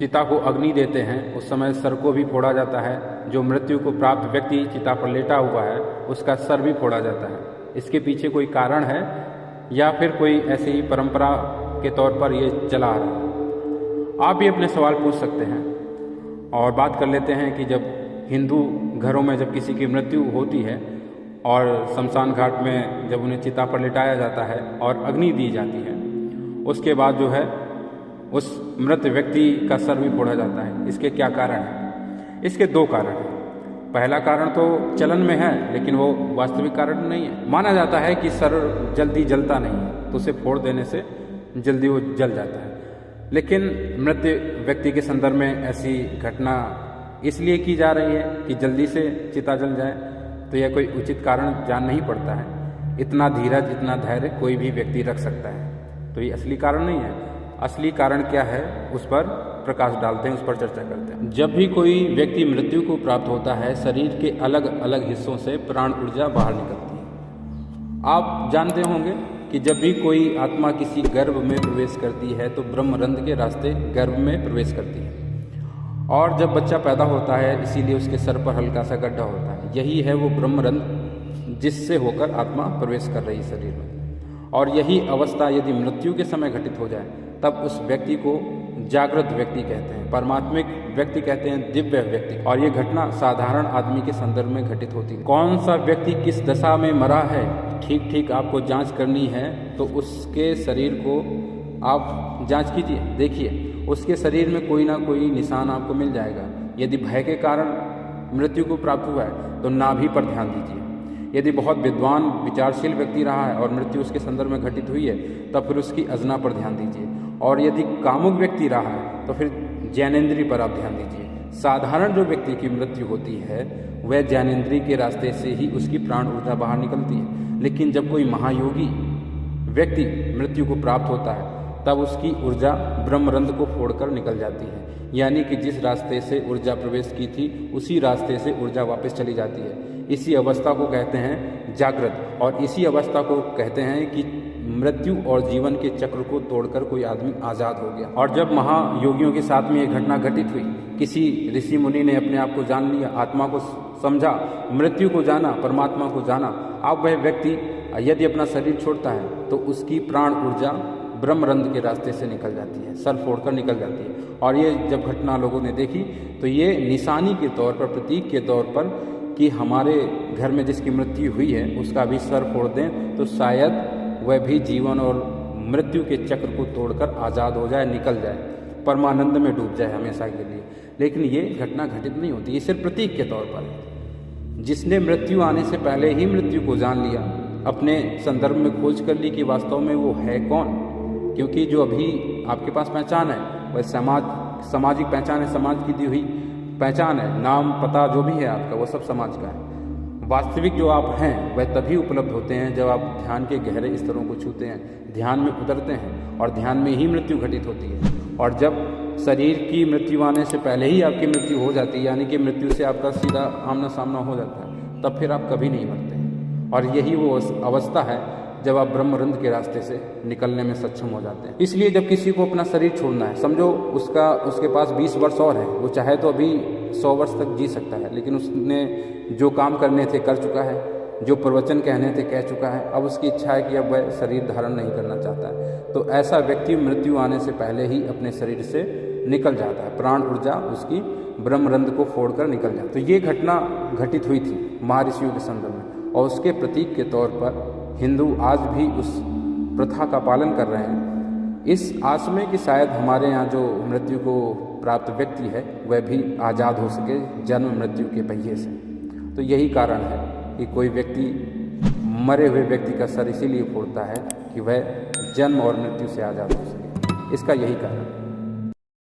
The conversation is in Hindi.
चिता को अग्नि देते हैं उस समय सर को भी फोड़ा जाता है। जो मृत्यु को प्राप्त व्यक्ति चिता पर लेटा हुआ है उसका सर भी फोड़ा जाता है। इसके पीछे कोई कारण है या फिर कोई ऐसी ही परंपरा के तौर पर ये चला आ रहा है? आप भी अपने सवाल पूछ सकते हैं। और बात कर लेते हैं कि जब हिंदू घरों में जब किसी की मृत्यु होती है और शमशान घाट में जब उन्हें चिता पर लिटाया जाता है और अग्नि दी जाती है, उसके बाद जो है उस मृत व्यक्ति का सर भी फोड़ा जाता है। इसके क्या कारण हैं? इसके दो कारण हैं। पहला कारण तो चलन में है लेकिन वो वास्तविक कारण नहीं है। माना जाता है कि सर जल्दी जलता नहीं है तो उसे फोड़ देने से जल्दी वो जल जाता है। लेकिन मृत व्यक्ति के संदर्भ में ऐसी घटना इसलिए की जा रही है कि जल्दी से चिता जल जाए, तो यह कोई उचित कारण जान नहीं पड़ता है। इतना धीरज इतना धैर्य कोई भी व्यक्ति रख सकता है, तो ये असली कारण नहीं है। असली कारण क्या है उस पर प्रकाश डालते हैं, उस पर चर्चा करते हैं। जब भी कोई व्यक्ति मृत्यु को प्राप्त होता है शरीर के अलग अलग हिस्सों से प्राण ऊर्जा बाहर निकलती है। आप जानते होंगे कि जब भी कोई आत्मा किसी गर्भ में प्रवेश करती है तो ब्रह्मरंध्र के रास्ते गर्भ में प्रवेश करती है। और जब बच्चा पैदा होता है इसीलिए उसके सर पर हल्का सा गड्ढा होता है। यही है वो ब्रह्मरंध्र जिससे होकर आत्मा प्रवेश कर रही शरीर में। और यही अवस्था यदि मृत्यु के समय घटित हो जाए तब उस व्यक्ति को जागृत व्यक्ति कहते हैं, परमात्मिक व्यक्ति कहते हैं, दिव्य व्यक्ति। और ये घटना साधारण आदमी के संदर्भ में घटित होती है। कौन सा व्यक्ति किस दशा में मरा है ठीक ठीक आपको जांच करनी है तो उसके शरीर को आप जांच कीजिए, देखिए उसके शरीर में कोई ना कोई निशान आपको मिल जाएगा। यदि भय के कारण मृत्यु को प्राप्त हुआ है तो नाभि पर ध्यान दीजिए। यदि बहुत विद्वान विचारशील व्यक्ति रहा है और मृत्यु उसके संदर्भ में घटित हुई है तब फिर उसकी अजना पर ध्यान दीजिए। और यदि कामुक व्यक्ति रहा है तो फिर ज्ञानेंद्रिय पर आप ध्यान दीजिए। साधारण जो व्यक्ति की मृत्यु होती है वह ज्ञानेंद्रिय के रास्ते से ही उसकी प्राण ऊर्जा बाहर निकलती है। लेकिन जब कोई महायोगी व्यक्ति मृत्यु को प्राप्त होता है तब उसकी ऊर्जा ब्रह्मरंध्र को फोड़कर निकल जाती है। यानी कि जिस रास्ते से ऊर्जा प्रवेश की थी उसी रास्ते से ऊर्जा वापस चली जाती है। इसी अवस्था को कहते हैं जागृत। और इसी अवस्था को कहते हैं कि मृत्यु और जीवन के चक्र को तोड़कर कोई आदमी आज़ाद हो गया। और जब महायोगियों के साथ में ये घटना घटित हुई, किसी ऋषि मुनि ने अपने आप को जान लिया, आत्मा को समझा, मृत्यु को जाना, परमात्मा को जाना, अब वह व्यक्ति यदि अपना शरीर छोड़ता है तो उसकी प्राण ऊर्जा ब्रह्मरंध्र के रास्ते से निकल जाती है, सर फोड़कर निकल जाती है। और ये जब घटना लोगों ने देखी तो ये निशानी के तौर पर, प्रतीक के तौर पर कि हमारे घर में जिसकी मृत्यु हुई है उसका भी सर फोड़ दें तो शायद वह भी जीवन और मृत्यु के चक्र को तोड़कर आज़ाद हो जाए, निकल जाए, परमानंद में डूब जाए हमेशा के लिए। लेकिन ये घटना घटित नहीं होती, ये सिर्फ प्रतीक के तौर पर है। जिसने मृत्यु आने से पहले ही मृत्यु को जान लिया, अपने संदर्भ में खोज कर ली कि वास्तव में वो है कौन। क्योंकि जो अभी आपके पास पहचान है वह सामाजिक पहचान है, समाज की दी हुई पहचान है, नाम पता जो भी है आपका वो सब समाज का है। वास्तविक जो आप हैं वह तभी उपलब्ध होते हैं जब आप ध्यान के गहरे स्तरों को छूते हैं, ध्यान में उतरते हैं। और ध्यान में ही मृत्यु घटित होती है। और जब शरीर की मृत्यु आने से पहले ही आपकी मृत्यु हो जाती है, यानी कि मृत्यु से आपका सीधा आमना सामना हो जाता है, तब फिर आप कभी नहीं मरते हैं। और यही वो अवस्था है जब आप ब्रह्मरंध्र के रास्ते से निकलने में सक्षम हो जाते हैं। इसलिए जब किसी को अपना शरीर छोड़ना है, समझो उसके पास 20 वर्ष और है, वो चाहे तो अभी 100 वर्ष तक जी सकता है, लेकिन उसने जो काम करने थे कर चुका है, जो प्रवचन कहने थे कह चुका है। अब उसकी इच्छा है कि अब वह शरीर धारण नहीं करना चाहता है, तो ऐसा व्यक्ति मृत्यु आने से पहले ही अपने शरीर से निकल जाता है, प्राण ऊर्जा उसकी ब्रह्मरंध्र को फोड़कर निकल जाती है। तो ये घटना घटित हुई थी महर्षियों के संदर्भ में, और उसके प्रतीक के तौर पर हिंदू आज भी उस प्रथा का पालन कर रहे हैं, इस आस में कि शायद हमारे यहाँ जो मृत्यु को प्राप्त व्यक्ति है वह भी आज़ाद हो सके जन्म मृत्यु के पहिए से। तो यही कारण है कि कोई व्यक्ति मरे हुए व्यक्ति का सर इसीलिए फोड़ता है कि वह जन्म और मृत्यु से आज़ाद हो सके। इसका यही कारण है।